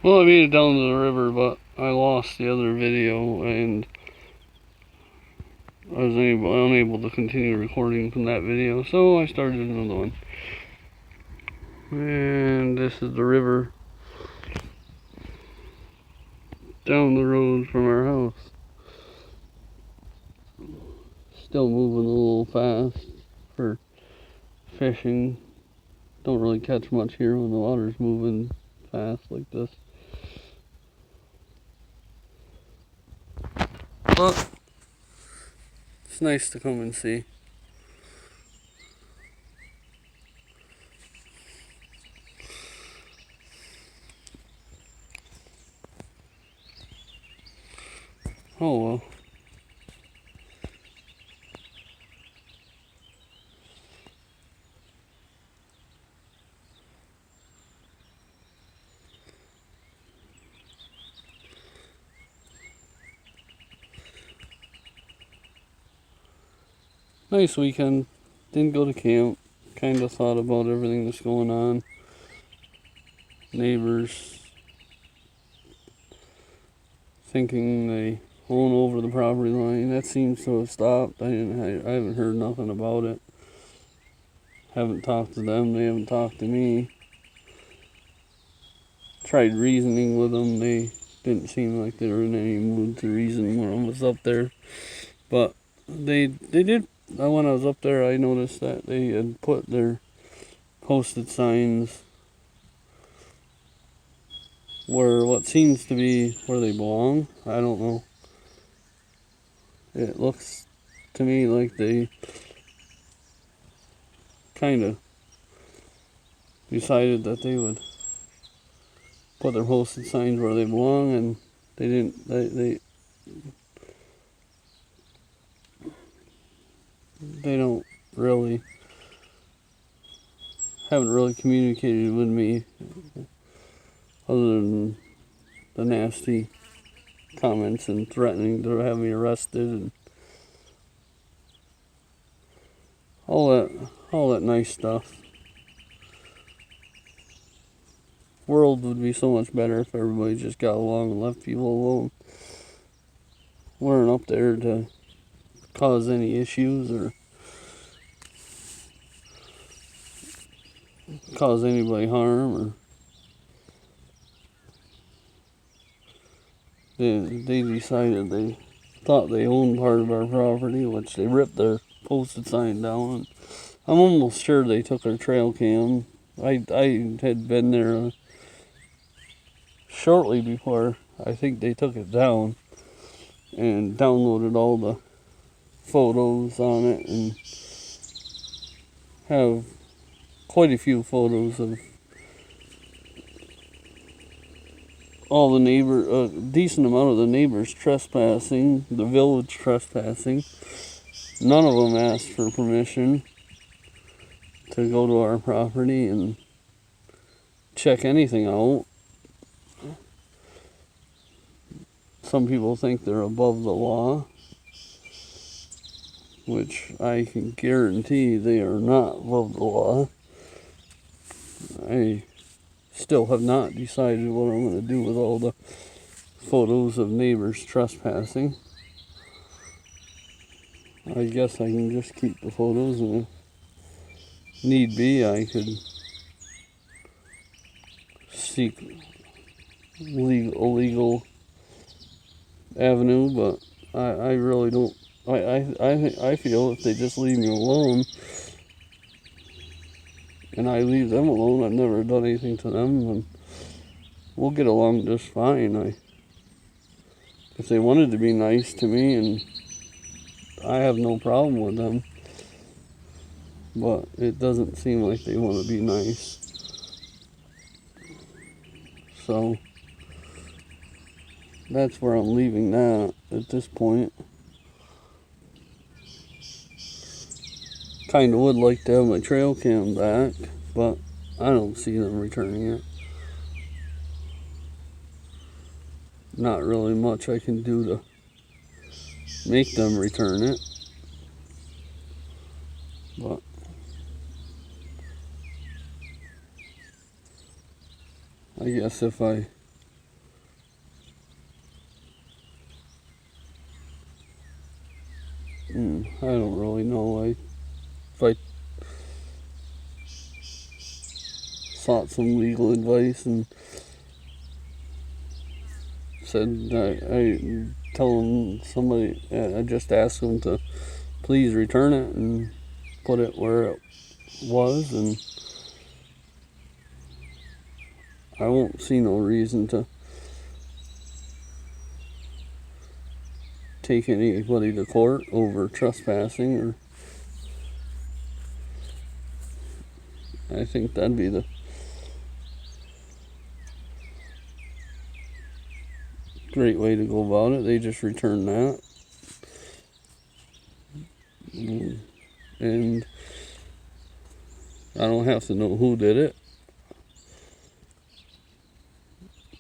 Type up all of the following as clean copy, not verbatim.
Well, I made it down to the river, but I lost the other video, and I was unable to continue recording from that video, so I started another one. And this is the river down the road from our house. Still moving a little fast for fishing. Don't really catch much here when the water's moving fast like this. But it's nice to come and see. Oh well. Nice weekend. Didn't go to camp. Kind of thought about everything that's going on. Neighbors thinking they own over the property line. That seems to have stopped. I haven't heard nothing about it. Haven't talked to them. They haven't talked to me. Tried reasoning with them. They didn't seem like they were in any mood to reason when I was up there. But they did. When I was up there, I noticed that they had put their posted signs where what seems to be where they belong. I don't know. It looks to me like they kind of decided that they would put their posted signs where they belong, and they didn't. They don't really haven't really communicated with me other than the nasty comments and threatening to have me arrested and all that nice stuff. World would be so much better if everybody just got along and left people alone. Weren't up there to cause any issues or cause anybody harm, or they decided they thought they owned part of our property, which they ripped their posted sign down. And I'm almost sure they took our trail cam. I had been there shortly before I think they took it down and downloaded all the photos on it and have quite a few photos of all the a decent amount of the neighbors trespassing, the village trespassing. None of them asked for permission to go to our property and check anything out. Some people think they're above the law, which I can guarantee they are not above the law. I still have not decided what I'm going to do with all the photos of neighbors trespassing. I guess I can just keep the photos, and if need be, I could seek legal avenue, but I really don't. I feel if they just leave me alone and I leave them alone, I've never done anything to them, and we'll get along just fine. If they wanted to be nice to me, and I have no problem with them, but it doesn't seem like they want to be nice. So that's where I'm leaving that at this point. Kind of would like to have my trail cam back, but I don't see them returning it. Not really much I can do to make them return it, but I guess if I I don't really know. I sought some legal advice and said I tell them somebody. I just asked them to please return it and put it where it was, and I won't see no reason to take anybody to court over trespassing, or I think that'd be the great way to go about it. They just return that. And I don't have to know who did it.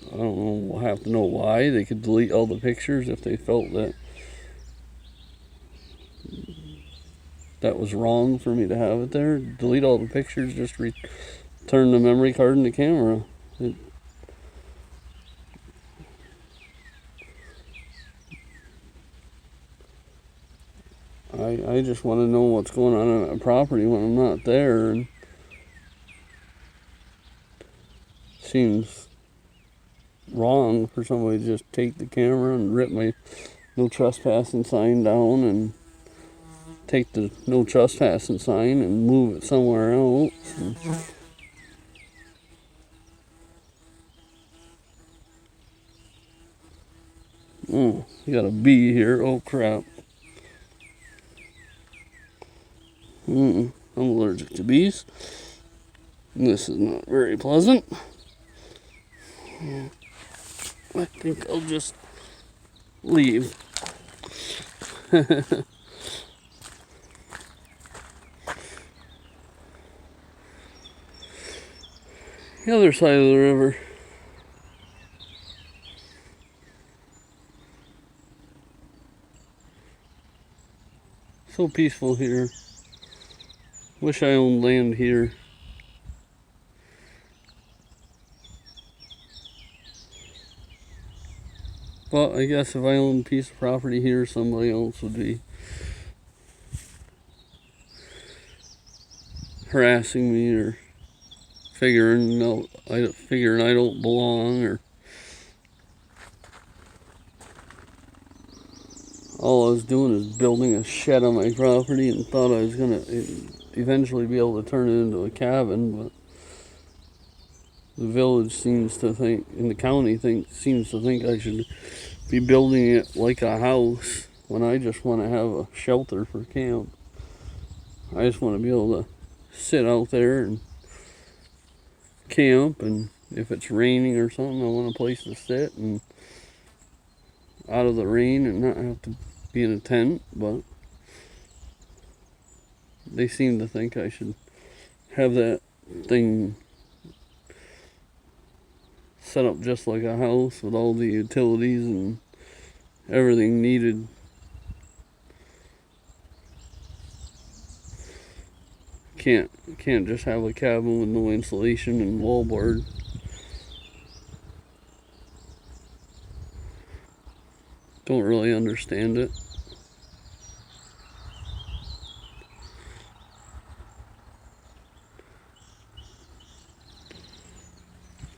I don't know, we'll have to know why. They could delete all the pictures if they felt that was wrong for me to have it there. Delete all the pictures, just return the memory card and the camera. I just want to know what's going on my property when I'm not there, and seems wrong for somebody to just take the camera and rip my no trespassing sign down and take the no trespassing sign and move it somewhere else. Oh, you got a bee here. Oh crap. I'm allergic to bees. This is not very pleasant. I think I'll just leave. The other side of the river. So peaceful here. Wish I owned land here. But I guess if I owned a piece of property here, somebody else would be harassing me or figuring I don't belong, or all I was doing is building a shed on my property and thought I was gonna eventually be able to turn it into a cabin, but the village seems to think, and the county seems to think I should be building it like a house when I just want to have a shelter for camp. I just want to be able to sit out there and camp, and if it's raining or something, I want a place to sit and out of the rain and not have to be in a tent. But they seem to think I should have that thing set up just like a house with all the utilities and everything needed. Can't just have a cabin with no insulation and wallboard. Don't really understand it.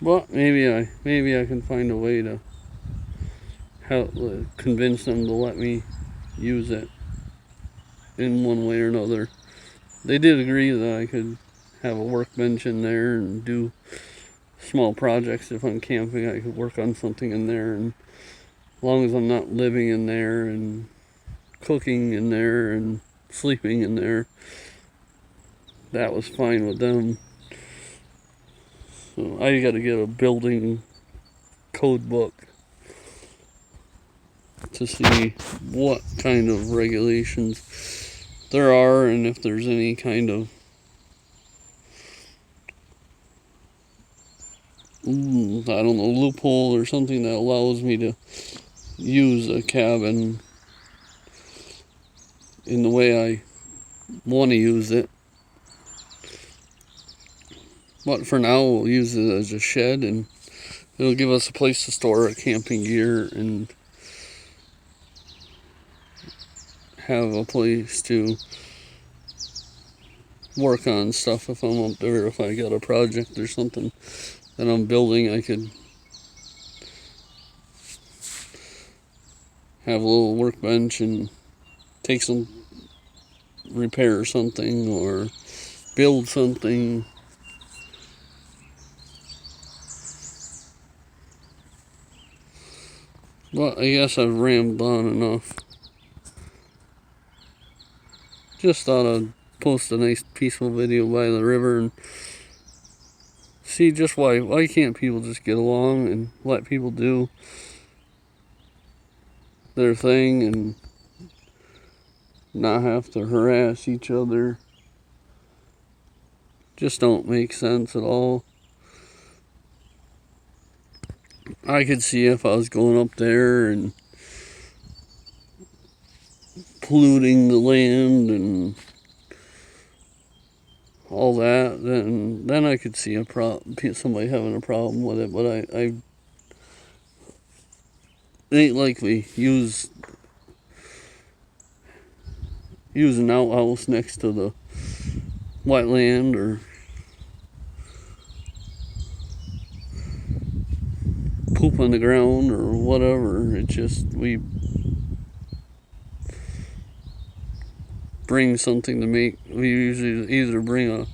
But maybe I can find a way to convince them to let me use it in one way or another. They did agree that I could have a workbench in there and do small projects. If I'm camping, I could work on something in there, and as long as I'm not living in there and cooking in there and sleeping in there, that was fine with them. So I got to get a building code book to see what kind of regulations there are, and if there's any kind of I don't know, loophole or something that allows me to use a cabin in the way I want to use it. But for now, we'll use it as a shed, and it'll give us a place to store our camping gear and have a place to work on stuff if I'm up there. If I got a project or something that I'm building, I could have a little workbench and take some, repair something or build something. But I guess I've rambled on enough. Just thought I'd post a nice peaceful video by the river and see just why can't people just get along and let people do their thing and not have to harass each other. Just don't make sense at all. I could see if I was going up there and polluting the land and all that, then I could see somebody having a problem with it. But I it ain't likely use an outhouse next to the wetland or poop on the ground or whatever. It's just we bring something to make. We usually either bring a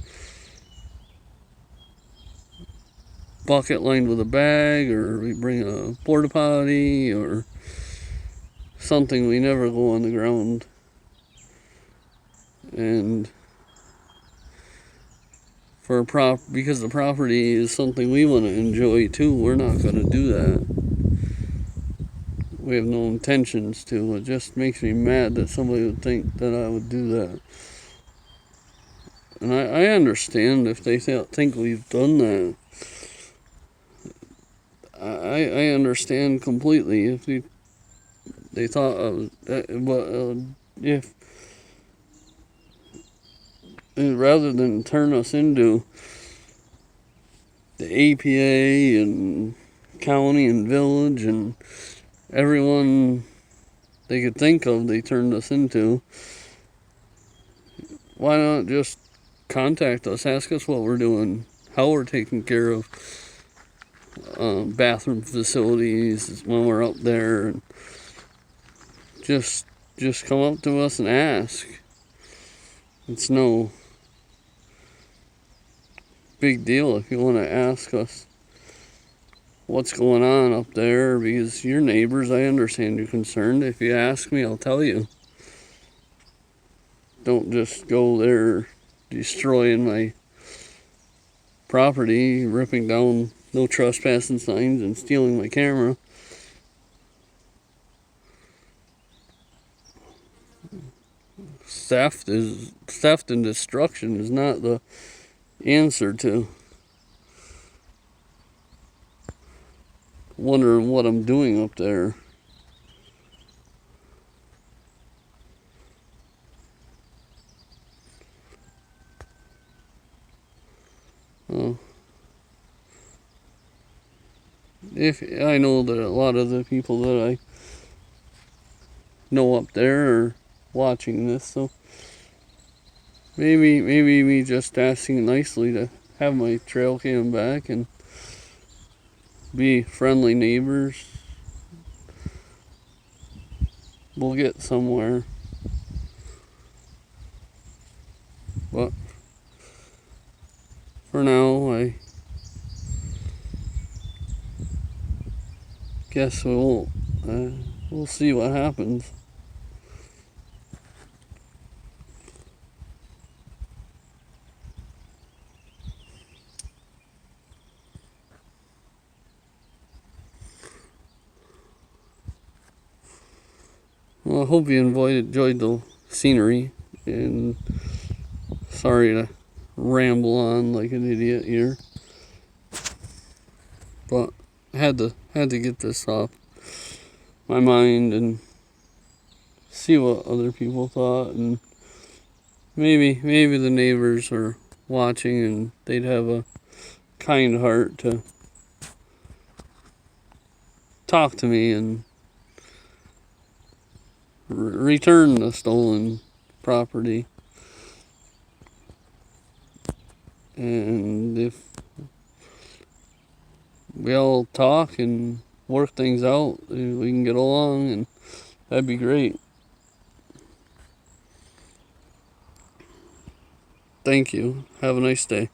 bucket lined with a bag, or we bring a porta potty or something. We never go on the ground. And because the property is something we want to enjoy too, we're not going to do that. We have no intentions to. It just makes me mad that somebody would think that I would do that. And I understand if they think we've done that. I understand completely if they thought I was, but if rather than turn us into the APA and county and village and everyone they could think of, they turned us into. Why not just contact us, ask us what we're doing, how we're taking care of bathroom facilities when we're up there, and just come up to us and ask. It's no big deal if you want to ask us what's going on up there, because you're neighbors. I understand you're concerned. If you ask me, I'll tell you. Don't just go there destroying my property, ripping down no trespassing signs and stealing my camera. Theft and destruction is not the answer to wondering what I'm doing up there. If I know that a lot of the people that I know up there are watching this, so maybe me just asking nicely to have my trail cam back and be friendly neighbors, we'll get somewhere. But for now, I guess we won't. We'll see what happens. Well, I hope you enjoyed the scenery, and sorry to ramble on like an idiot here, but I had to get this off my mind and see what other people thought, and maybe the neighbors are watching and they'd have a kind heart to talk to me and return the stolen property. And if we all talk and work things out, we can get along, and that'd be great. Thank you. Have a nice day.